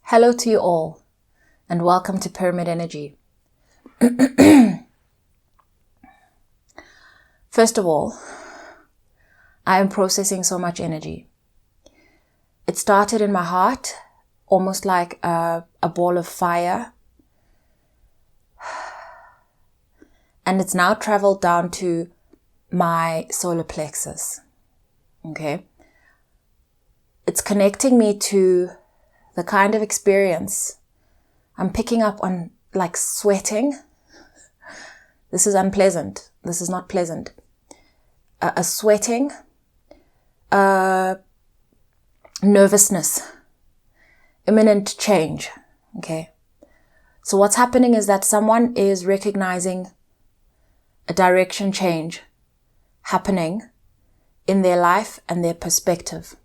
Hello to you all, and welcome to Pyramid Energy. First of all, I am processing so much energy. It started in my heart, almost like a ball of fire, and it's now traveled down to my solar plexus. Okay? It's connecting me to the kind of experience I'm picking up on, like sweating. This is unpleasant. This is not pleasant. A sweating, nervousness, imminent change. Okay. So what's happening is that someone is recognizing a direction change happening in their life and their perspective.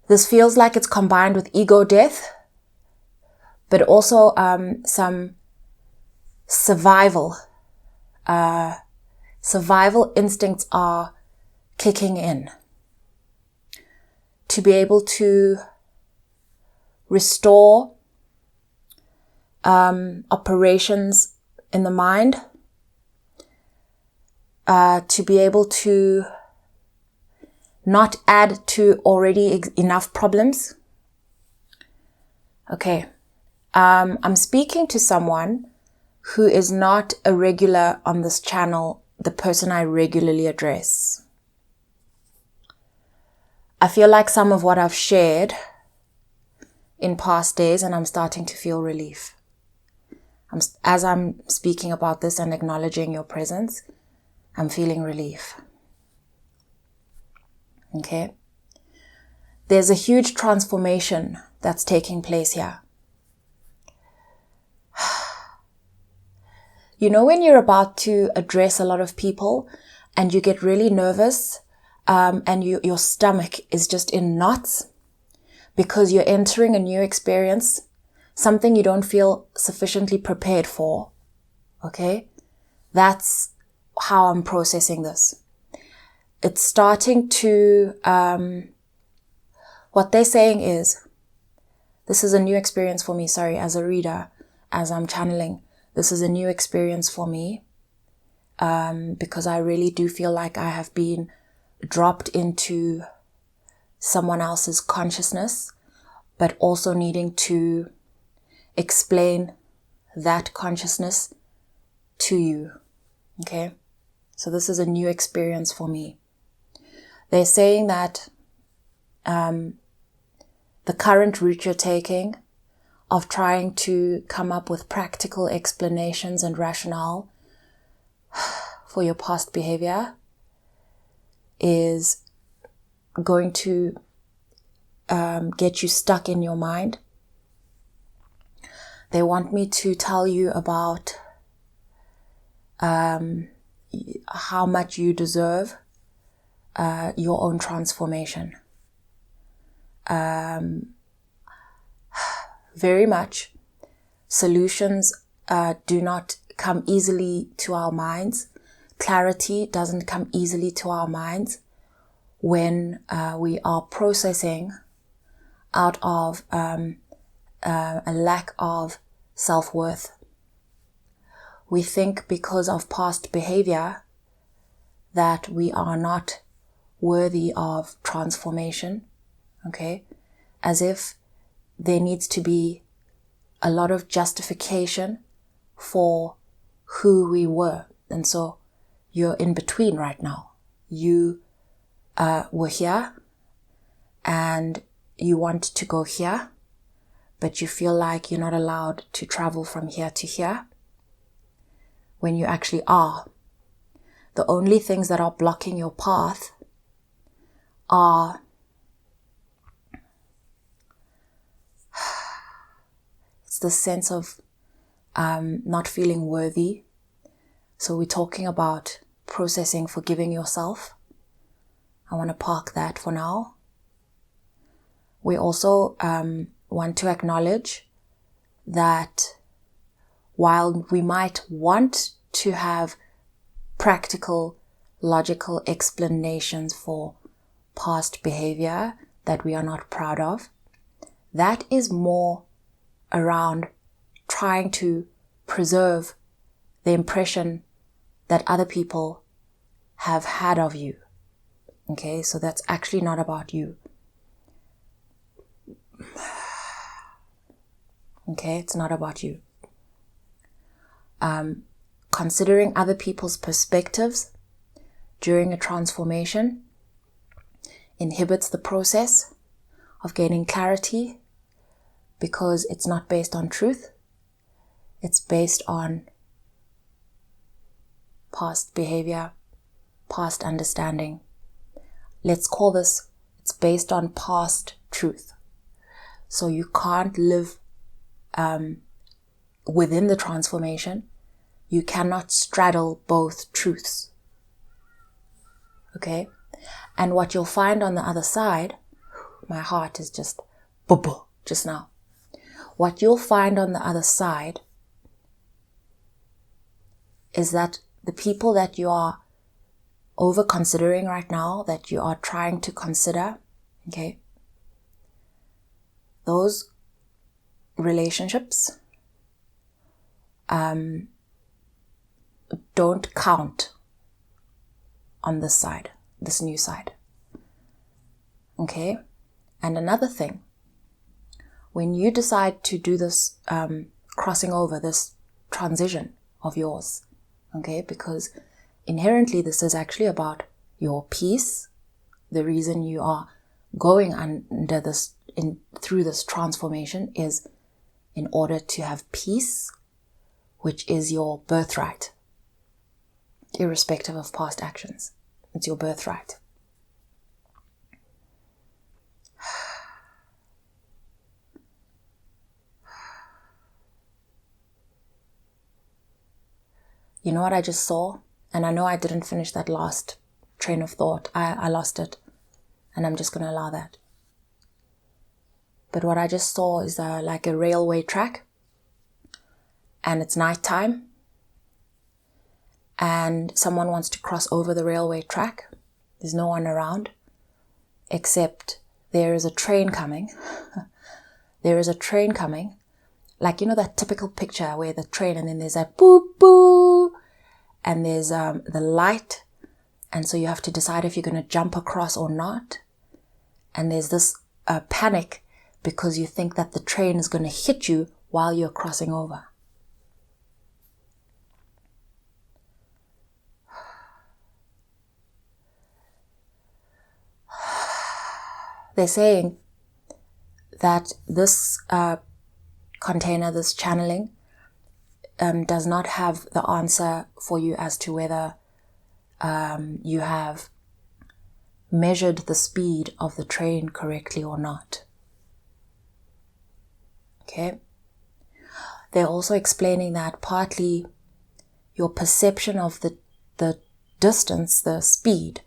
This feels like it's combined with ego death, but also some survival. Survival instincts are kicking in to be able to restore operations in the mind, to be able to not add to already enough problems. Okay. I'm speaking to someone who is not a regular on this channel, the person I regularly address. I feel like some of what I've shared in past days, and I'm starting to feel relief. As I'm speaking about this and acknowledging your presence, I'm feeling relief. Okay. There's a huge transformation that's taking place here. You know, when you're about to address a lot of people and you get really nervous, and your stomach is just in knots because you're entering a new experience, something you don't feel sufficiently prepared for. Okay. That's how I'm processing this. It's starting to, what they're saying is, this is a new experience for me, as a reader, as I'm channeling. This is a new experience for me, because I really do feel like I have been dropped into someone else's consciousness, but also needing to explain that consciousness to you. Okay? So this is a new experience for me. They're saying that the current route you're taking of trying to come up with practical explanations and rationale for your past behavior is going to get you stuck in your mind. They want me to tell you about how much you deserve your own transformation. Very much. Solutions do not come easily to our minds. Clarity doesn't come easily to our minds when we are processing out of a lack of self-worth. We think because of past behavior that we are not worthy of transformation, okay? As if there needs to be a lot of justification for who we were. And so you're in between right now. You were here and you want to go here, but you feel like you're not allowed to travel from here to here when you actually are. The only things that are blocking your path are it's the sense of not feeling worthy. So we're talking about processing, forgiving yourself. I want to park that for now. We also want to acknowledge that while we might want to have practical, logical explanations for past behavior that we are not proud of, that is more around trying to preserve the impression that other people have had of you. Okay, so that's actually not about you. Okay, it's not about you. Considering other people's perspectives during a transformation inhibits the process of gaining clarity, because it's not based on truth. It's based on past behavior, past understanding. Let's call this, it's based on past truth. So you can't live within the transformation. You cannot straddle both truths. Okay? And what you'll find on the other side, my heart is just just now. What you'll find on the other side is that the people that you are over considering right now, that you are trying to consider, okay, those relationships don't count on this side, this new side. Okay? And another thing, when you decide to do this crossing over, this transition of yours, okay, because inherently this is actually about your peace. The reason you are going under this, through this transformation, is in order to have peace, which is your birthright, irrespective of past actions. It's your birthright. You know what I just saw? And I know I didn't finish that last train of thought. I lost it. And I'm just going to allow that. But what I just saw is like a railway track. And it's nighttime. And someone wants to cross over the railway track. There's no one around. Except there is a train coming. There is a train coming. Like, you know that typical picture where the train, and then there's that boo boo, and there's the light, and so you have to decide if you're going to jump across or not. And there's this panic because you think that the train is going to hit you while you're crossing over. They're saying that this container, this channeling, does not have the answer for you as to whether you have measured the speed of the train correctly or not. Okay? They're also explaining that partly your perception of the distance, the speed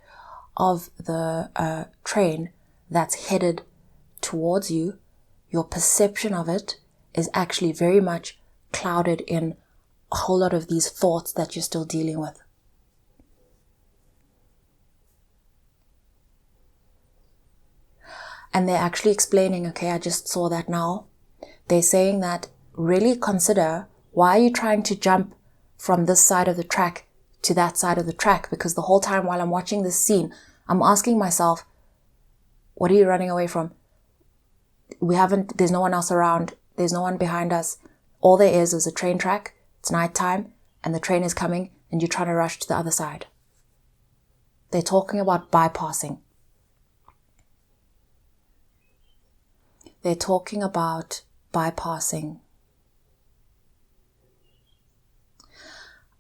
of the train that's headed towards you, your perception of it is actually very much clouded in a whole lot of these thoughts that you're still dealing with. And they're actually explaining, okay, I just saw that now. They're saying that really consider, why are you trying to jump from this side of the track to that side of the track? Because the whole time while I'm watching this scene, I'm asking myself, what are you running away from? There's no one else around. There's no one behind us. All there is a train track. It's nighttime and the train is coming and you're trying to rush to the other side. They're talking about bypassing. They're talking about bypassing.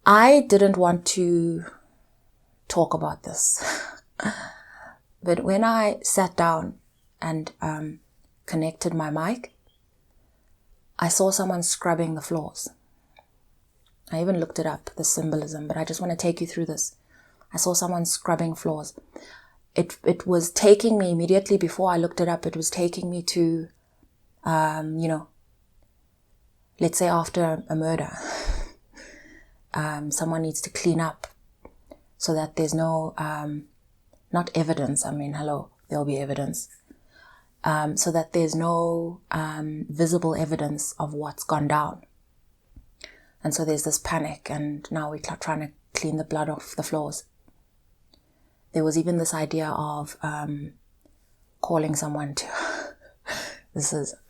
I didn't want to talk about this. But when I sat down and connected my mic, I saw someone scrubbing the floors. I even looked it up, the symbolism, but I just want to take you through this. I saw someone scrubbing floors. It was taking me immediately before I looked it up. It was taking me to, let's say after a murder, someone needs to clean up so that there's no, not evidence. I mean, hello, there'll be evidence. so that there's no visible evidence of what's gone down. And so there's this panic, and now we're trying to clean the blood off the floors. There was even this idea of calling someone to...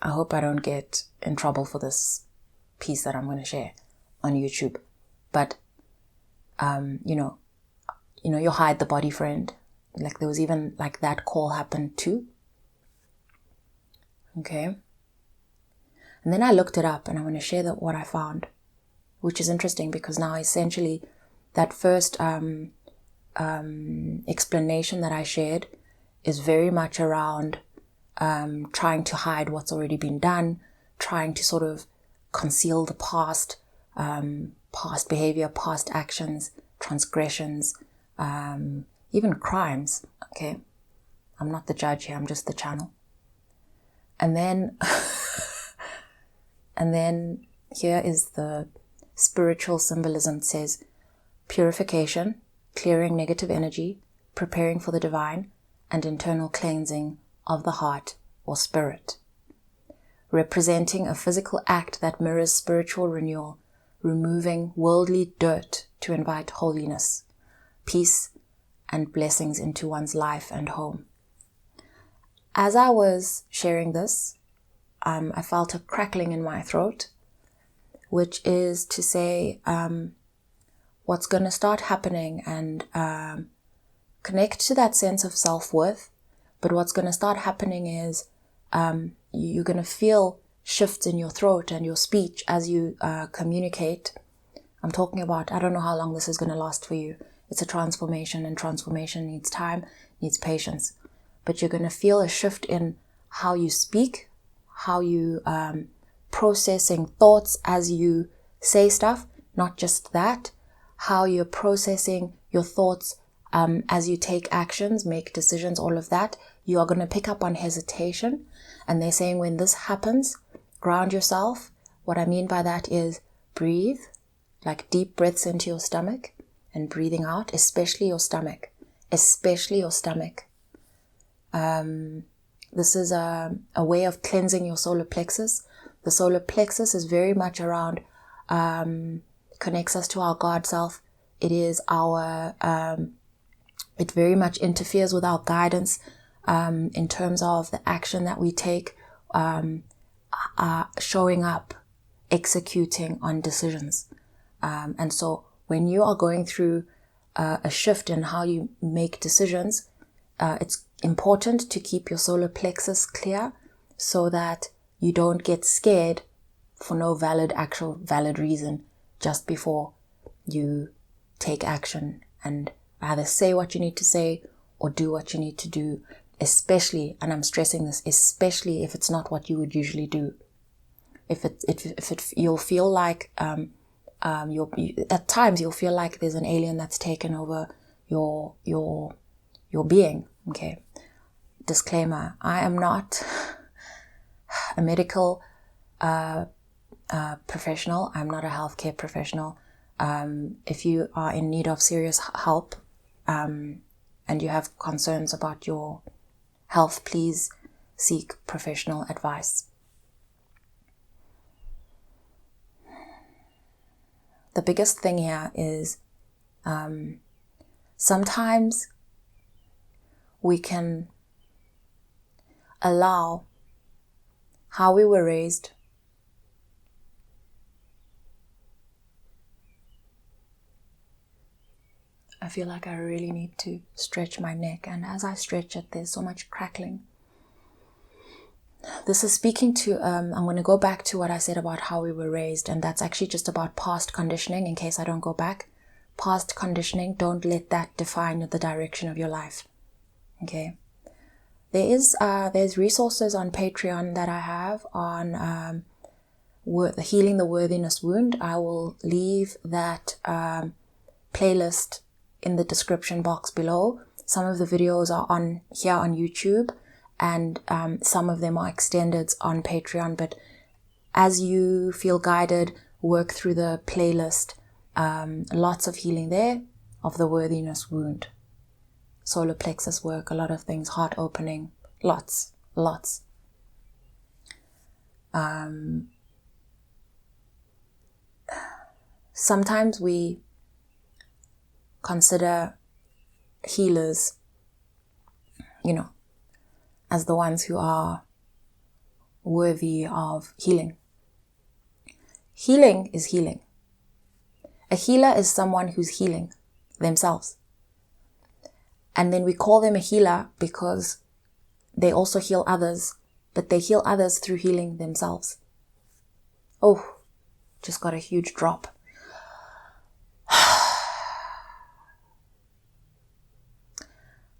I hope I don't get in trouble for this piece that I'm going to share on YouTube. But, you hide the body friend. Like there was even like that call happened too. Okay. And then I looked it up, and I'm going to share what I found, which is interesting because now essentially that first explanation that I shared is very much around trying to hide what's already been done, trying to sort of conceal the past behavior, past actions, transgressions, even crimes. Okay. I'm not the judge here. I'm just the channel. And then, here is the spiritual symbolism. It says, purification, clearing negative energy, preparing for the divine, and internal cleansing of the heart or spirit. Representing a physical act that mirrors spiritual renewal, removing worldly dirt to invite holiness, peace, and blessings into one's life and home. As I was sharing this, I felt a crackling in my throat, which is to say what's going to start happening and connect to that sense of self-worth. But what's going to start happening is you're going to feel shifts in your throat and your speech as you communicate. I'm talking about, I don't know how long this is going to last for you. It's a transformation, and transformation needs time, needs patience. But you're going to feel a shift in how you speak, how you processing thoughts as you say stuff, not just that, how you're processing your thoughts as you take actions, make decisions, all of that. You are going to pick up on hesitation. And they're saying when this happens, ground yourself. What I mean by that is breathe, like deep breaths into your stomach and breathing out, especially your stomach, This is a way of cleansing your solar plexus. The solar plexus is very much around, connects us to our God self. It is our, it very much interferes with our guidance in terms of the action that we take, showing up, executing on decisions. And so when you are going through a shift in how you make decisions, it's important to keep your solar plexus clear so that you don't get scared for no valid reason just before you take action and either say what you need to say or do what you need to do, especially, and I'm stressing this, especially if it's not what you would usually do. You'll feel like, at times you'll feel like there's an alien that's taken over your being. Okay. Disclaimer, I am not a medical professional. I'm not a healthcare professional. If you are in need of serious help and you have concerns about your health, please seek professional advice. The biggest thing here is sometimes we can allow how we were raised, I feel like I really need to stretch my neck, and as I stretch it, there's so much crackling. This is speaking to, I'm going to go back to what I said about how we were raised, and that's actually just about past conditioning, in case I don't go back. Past conditioning, don't let that define the direction of your life. Okay. There's resources on Patreon that I have on healing the worthiness wound. I will leave that playlist in the description box below. Some of the videos are on here on YouTube, and some of them are extended on Patreon. But as you feel guided, work through the playlist. Lots of healing there of the worthiness wound. Solar plexus work, a lot of things, heart opening, lots. Lots. Sometimes we consider healers, as the ones who are worthy of healing. Healing is healing. A healer is someone who's healing themselves. And then we call them a healer because they also heal others, but they heal others through healing themselves. Oh, just got a huge drop.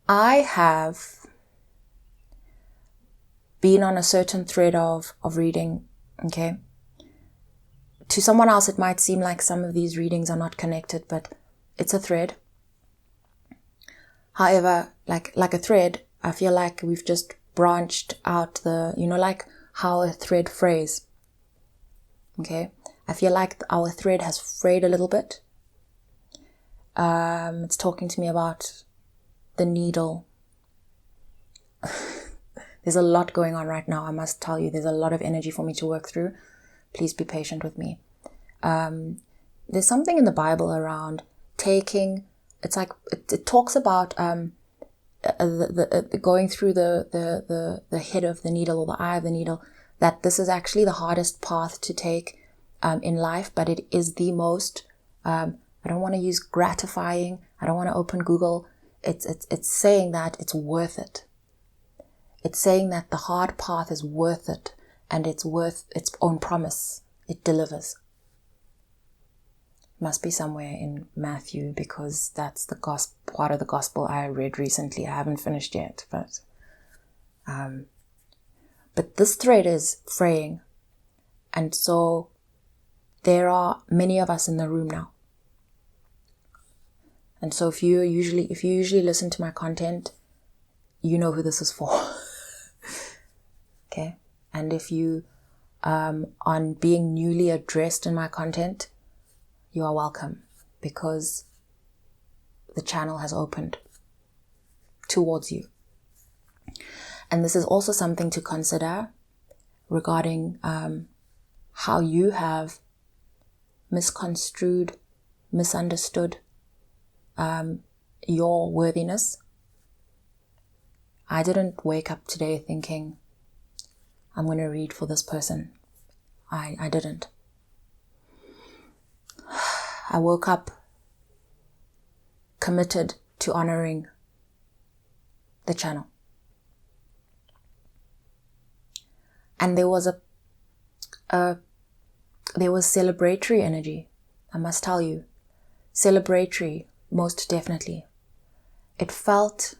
I have been on a certain thread of reading, okay? To someone else, it might seem like some of these readings are not connected, but it's a thread. However, like a thread, I feel like we've just branched out like how a thread frays. Okay? I feel like our thread has frayed a little bit. It's talking to me about the needle. There's a lot going on right now. I must tell you, there's a lot of energy for me to work through. Please be patient with me. There's something in the Bible around taking, it's like, it talks about going through the head of the needle or the eye of the needle, that this is actually the hardest path to take in life, but it is the most, I don't want to use gratifying, I don't want to open Google, it's saying that it's worth it. It's saying that the hard path is worth it, and it's worth its own promise. It delivers. Must be somewhere in Matthew, because that's the part of the gospel I read recently. I haven't finished yet, but this thread is fraying, and so there are many of us in the room now. And so if you usually listen to my content, you know who this is for. Okay? And if you on being newly addressed in my content, you are welcome, because the channel has opened towards you. And this is also something to consider regarding how you have misconstrued, misunderstood your worthiness. I didn't wake up today thinking, I'm going to read for this person. I didn't. I woke up committed to honoring the channel. And there was celebratory energy, I must tell you. Celebratory, most definitely. It felt,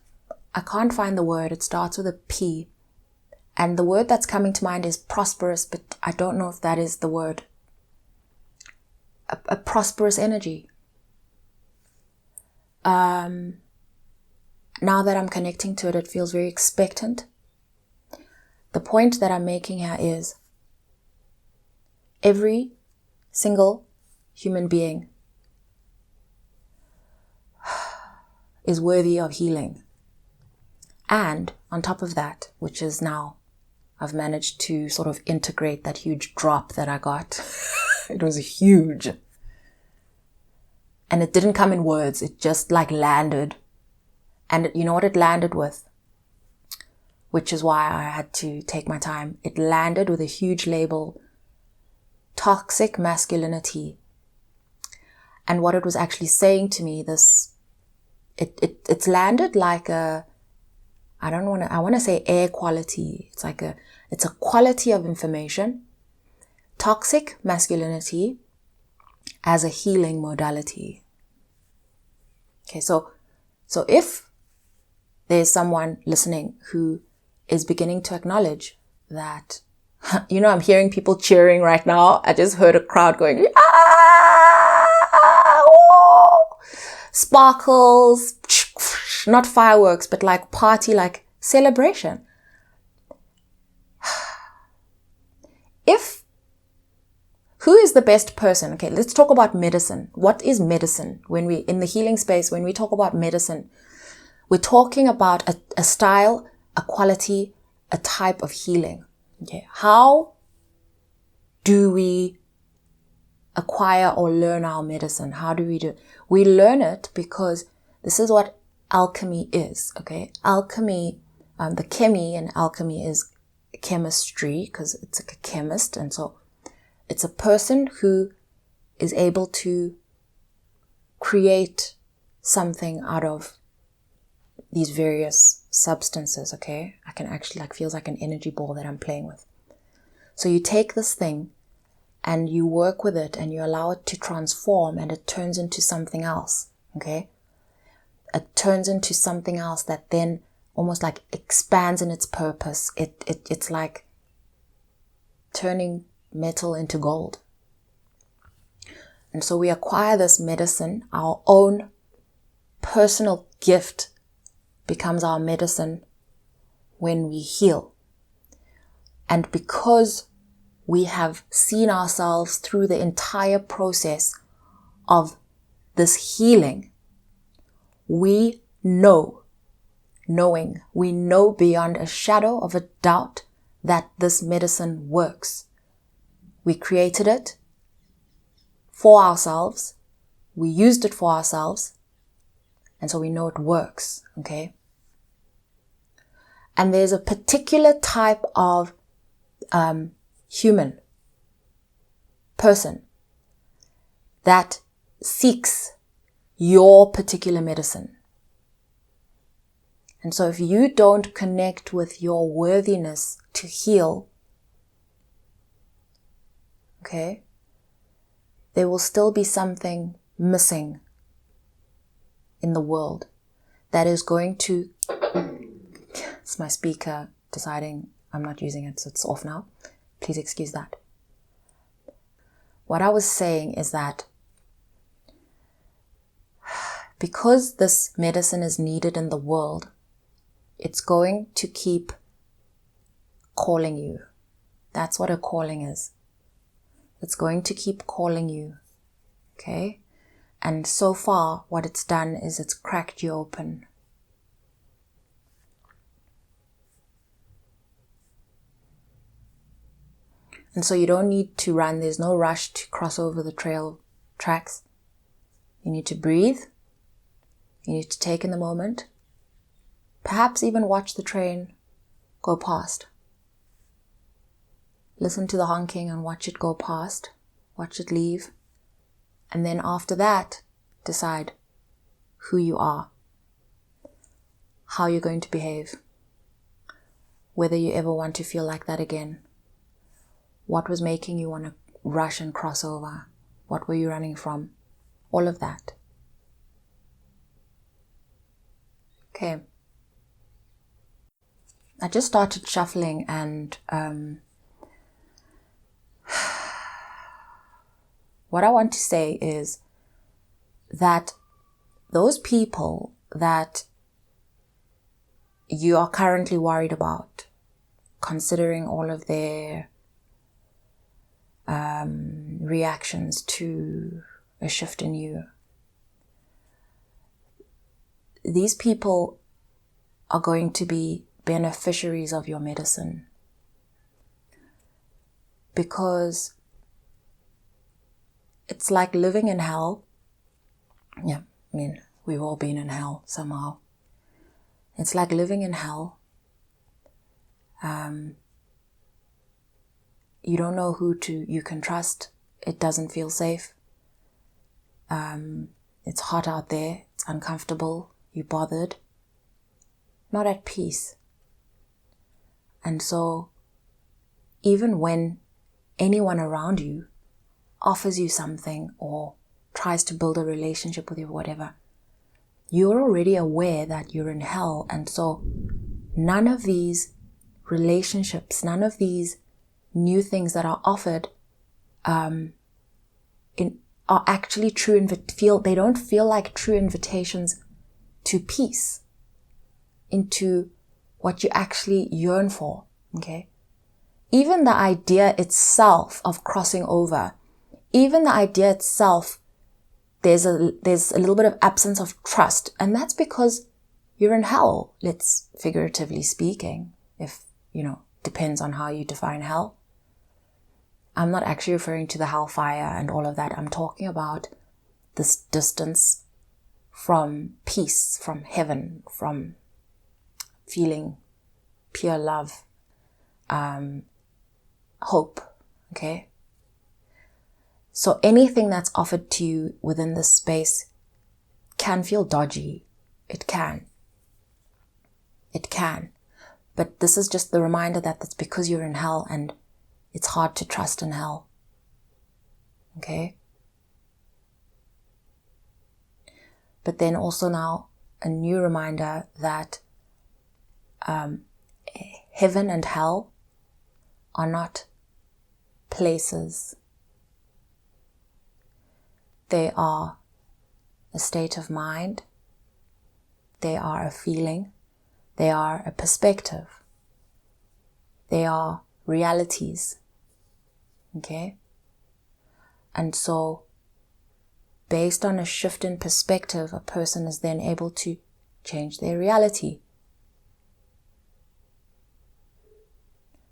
I can't find the word, it starts with a P. And the word that's coming to mind is prosperous, but I don't know if that is the word. A prosperous energy. Now that I'm connecting to it, it feels very expectant. The point that I'm making here is every single human being is worthy of healing. And on top of that, which is now, I've managed to sort of integrate that huge drop that I got. It was huge. And it didn't come in words. It just landed. And you know what it landed with? Which is why I had to take my time. It landed with a huge label, toxic masculinity. And what it was actually saying to me, it's landed like I want to say air quality. It's a quality of information. Toxic masculinity as a healing modality. Okay, so if there's someone listening who is beginning to acknowledge that, I'm hearing people cheering right now. I just heard a crowd going, ah, whoa! Sparkles, not fireworks, but like party, like celebration. Who is the best person? Okay, let's talk about medicine. What is medicine? In the healing space, when we talk about medicine, we're talking about a style, a quality, a type of healing. Okay, how do we acquire or learn our medicine? How do we do it? We learn it because this is what alchemy is. Okay, alchemy, the chemi in alchemy is chemistry, because it's like a chemist, and so it's a person who is able to create something out of these various substances. Okay, I can actually, feels like an energy ball that I'm playing with. So you take this thing and you work with it and you allow it to transform, and it turns into something else. Okay, it turns into something else that then almost like expands in its purpose. It's like turning metal into gold. And so we acquire this medicine. Our own personal gift becomes our medicine when we heal. And because we have seen ourselves through the entire process of this healing, we know beyond a shadow of a doubt that this medicine works. We created it for ourselves. We used it for ourselves. And so we know it works. Okay. And there's a particular type of human person that seeks your particular medicine. And so if you don't connect with your worthiness to heal, okay, there will still be something missing in the world that is going to, it's my speaker deciding I'm not using it, so it's off now. Please excuse that. What I was saying is that because this medicine is needed in the world, it's going to keep calling you. That's what a calling is. It's going to keep calling you. Okay? And so far, what it's done is it's cracked you open. And so you don't need to run. There's no rush to cross over the trail tracks. You need to breathe. You need to take in the moment. Perhaps even watch the train go past. Listen to the honking and watch it go past. Watch it leave. And then after that, decide who you are. How you're going to behave. Whether you ever want to feel like that again. What was making you want to rush and cross over? What were you running from? All of that. Okay. I just started shuffling, and what I want to say is that those people that you are currently worried about, considering all of their reactions to a shift in you, these people are going to be beneficiaries of your medicine, because it's like living in hell. Yeah, I mean, we've all been in hell somehow. It's like living in hell. You don't know who you can trust. It doesn't feel safe. It's hot out there. It's uncomfortable. You're bothered. Not at peace. And so, even when anyone around you offers you something or tries to build a relationship with you or whatever, you're already aware that you're in hell. And so, none of these relationships, none of these new things that are offered are actually true. They don't feel like true invitations to peace, into what you actually yearn for. Okay, even the idea itself of crossing over, even the idea itself, there's a little bit of absence of trust, and that's because you're in hell. Let's figuratively speaking, if depends on how you define hell. I'm not actually referring to the hellfire and all of that. I'm talking about this distance from peace, from heaven, from feeling pure love, hope, okay? So anything that's offered to you within this space can feel dodgy. It can. But this is just the reminder that that's because you're in hell and it's hard to trust in hell. Okay? But then also now a new reminder that heaven and hell are not places. They are a state of mind. They are a feeling. They are a perspective. They are realities. Okay? And so, based on a shift in perspective, a person is then able to change their reality.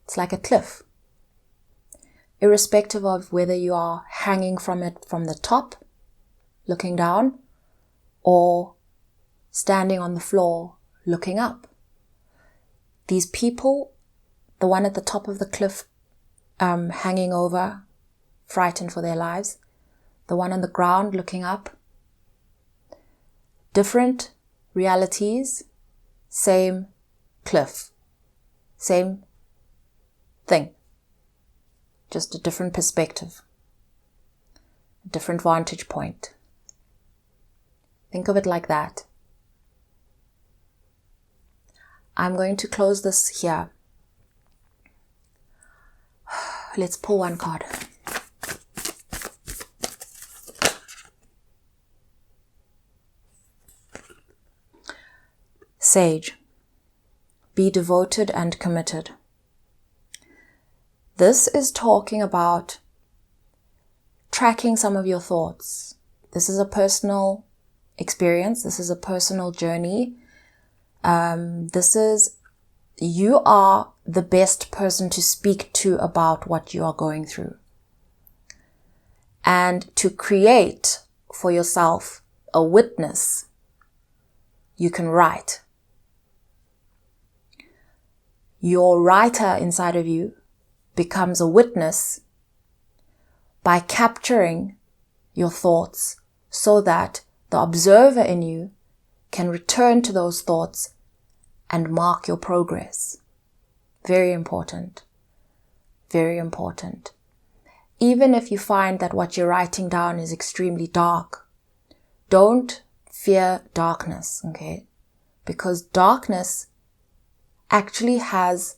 It's like a cliff. Irrespective of whether you are hanging from it from the top, looking down, or standing on the floor, looking up. These people, the one at the top of the cliff, hanging over, frightened for their lives, the one on the ground looking up, different realities, same cliff, same thing, just a different perspective, a different vantage point. Think of it like that. I'm going to close this here. Let's pull one card. Sage. Be devoted and committed. This is talking about tracking some of your thoughts. This is a personal experience. This is a personal journey. You are the best person to speak to about what you are going through. And to create for yourself a witness, you can write. Your writer inside of you becomes a witness by capturing your thoughts so that the observer in you can return to those thoughts and mark your progress. Very important. Very important. Even if you find that what you're writing down is extremely dark, don't fear darkness, okay? Because darkness actually has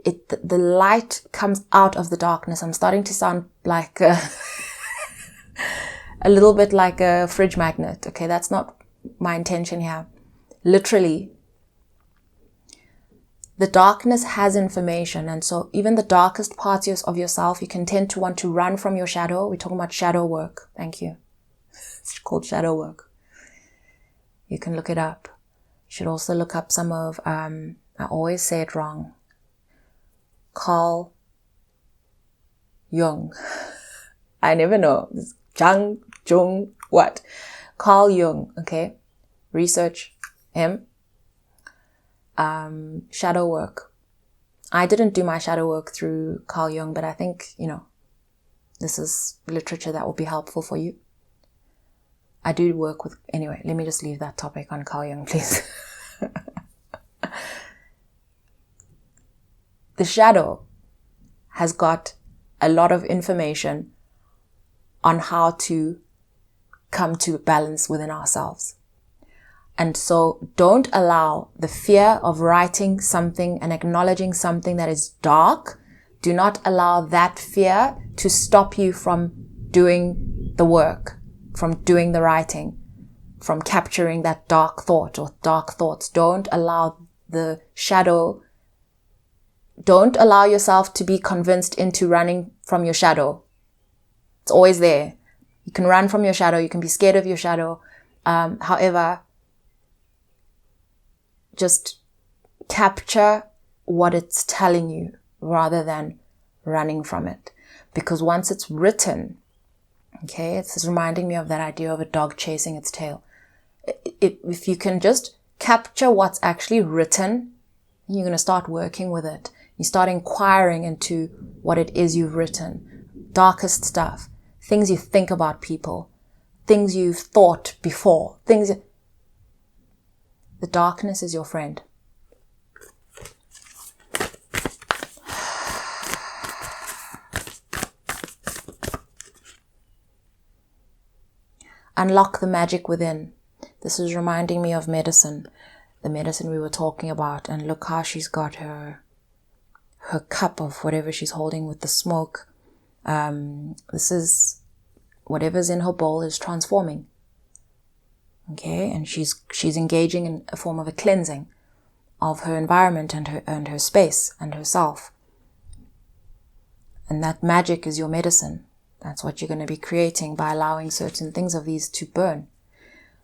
the light comes out of the darkness. I'm starting to sound like a little bit like a fridge magnet. Okay, that's not my intention here. Literally, the darkness has information, and so even the darkest parts of yourself, you can tend to want to run from your shadow. We're talking about shadow work. Thank you. It's called shadow work. You can look it up. You should also look up some of, I always say it wrong, Carl Jung. I never know. Jung, what? Carl Jung, okay? Research him. Shadow work. I didn't do my shadow work through Carl Jung, but I think, this is literature that will be helpful for you. I do work with, anyway, let me just leave that topic on Carl Jung, please. The shadow has got a lot of information on how to come to balance within ourselves. And so don't allow the fear of writing something and acknowledging something that is dark. Do not allow that fear to stop you from doing the work, from doing the writing, from capturing that dark thought or dark thoughts. Don't allow the shadow. Don't allow yourself to be convinced into running from your shadow. It's always there. You can run from your shadow. You can be scared of your shadow. However, just capture what it's telling you rather than running from it. Because once it's written, okay, it's reminding me of that idea of a dog chasing its tail. If you can just capture what's actually written, you're going to start working with it. You start inquiring into what it is you've written. Darkest stuff. Things you think about people. Things you've thought before. The darkness is your friend. Unlock the magic within. This is reminding me of medicine. The medicine we were talking about. And look how she's got her cup of whatever she's holding with the smoke. This is whatever's in her bowl is transforming. Okay, and she's engaging in a form of a cleansing of her environment and her space and herself. And that magic is your medicine. That's what you're going to be creating by allowing certain things of these to burn.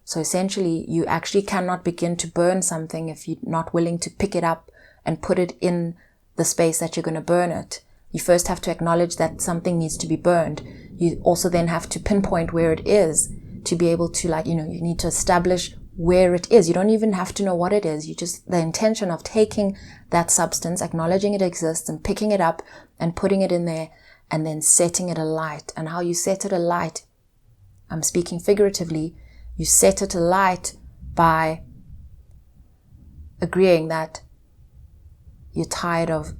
So essentially, you actually cannot begin to burn something if you're not willing to pick it up and put it in the space that you're going to burn it. You first have to acknowledge that something needs to be burned. You also then have to pinpoint where it is to be able to, you need to establish where it is. You don't even have to know what it is. The intention of taking that substance, acknowledging it exists and picking it up and putting it in there and then setting it alight. And how you set it alight, I'm speaking figuratively, you set it alight by agreeing that you're tired of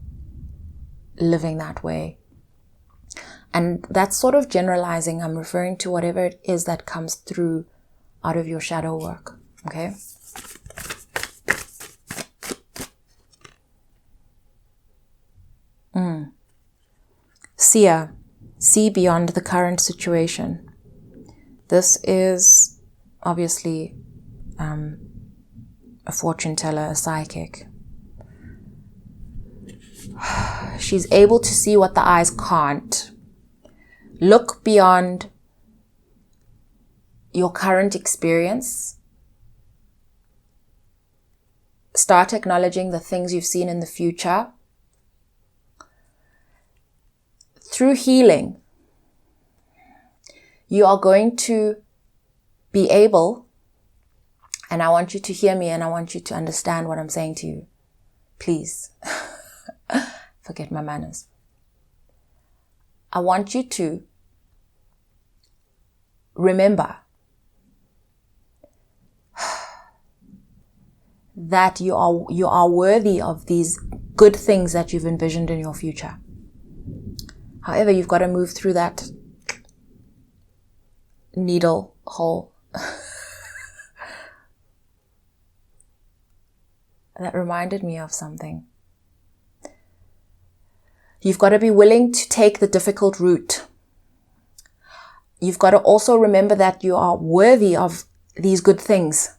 living that way. And that's sort of generalizing. I'm referring to whatever it is that comes through out of your shadow work. Okay? Seer. See beyond the current situation. This is obviously a fortune teller, a psychic. She's able to see what the eyes can't. Look beyond your current experience. Start acknowledging the things you've seen in the future. Through healing, you are going to be able, and I want you to hear me and I want you to understand what I'm saying to you. Please. Forget my manners. I want you to remember that you are worthy of these good things that you've envisioned in your future. However, you've got to move through that needle hole. That reminded me of something. You've got to be willing to take the difficult route. You've got to also remember that you are worthy of these good things.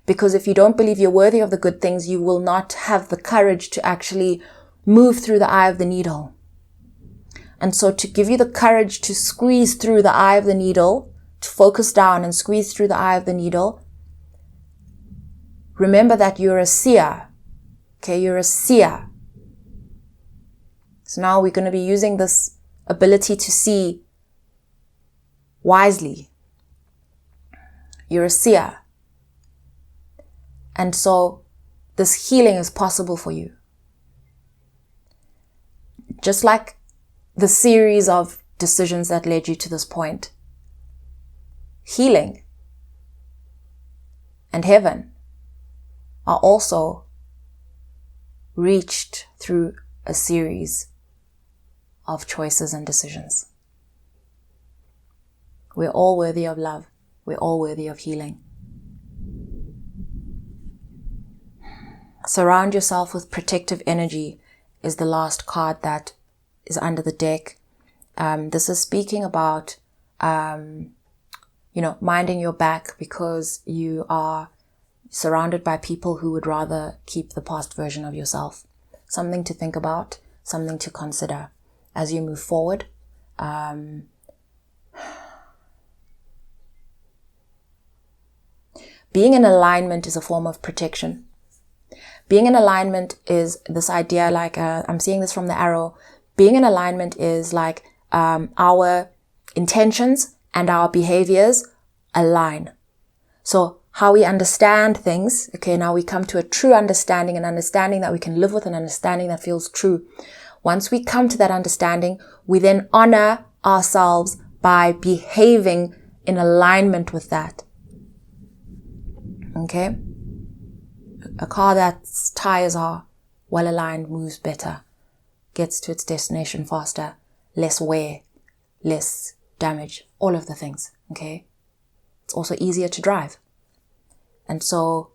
Because if you don't believe you're worthy of the good things, you will not have the courage to actually move through the eye of the needle. And so to give you the courage to squeeze through the eye of the needle, to focus down and squeeze through the eye of the needle, remember that you're a seer. Okay, you're a seer. So now we're going to be using this ability to see wisely. You're a seer. And so this healing is possible for you. Just like the series of decisions that led you to this point. Healing and heaven are also reached through a series of choices and decisions. We're all worthy of love. We're all worthy of healing. Surround yourself with protective energy is the last card that is under the deck. This is speaking about, minding your back because you are surrounded by people who would rather keep the past version of yourself. Something to think about, something to consider as you move forward. Being in alignment is a form of protection. Being in alignment is this idea, like, I'm seeing this from the arrow. Being in alignment is like, our intentions and our behaviors align. So how we understand things, okay, now we come to a true understanding, an understanding that we can live with, an understanding that feels true. Once we come to that understanding, we then honor ourselves by behaving in alignment with that. Okay? A car that's tires are well aligned moves better, gets to its destination faster, less wear, less damage, all of the things. Okay? It's also easier to drive. And so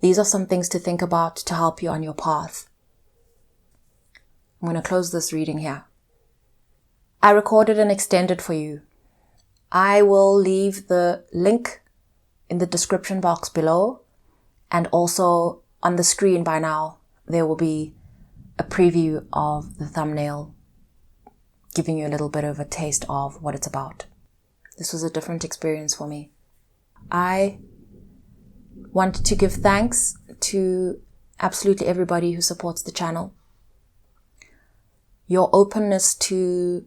these are some things to think about to help you on your path. I'm going to close this reading here. I recorded and extended for you. I will leave the link in the description box below, and also on the screen by now there will be a preview of the thumbnail, giving you a little bit of a taste of what it's about. This was a different experience for me. I want to give thanks to absolutely everybody who supports the channel. Your openness to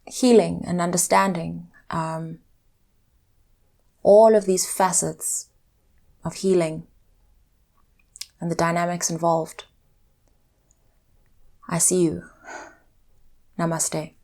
healing and understanding, all of these facets of healing and the dynamics involved. I see you. Namaste.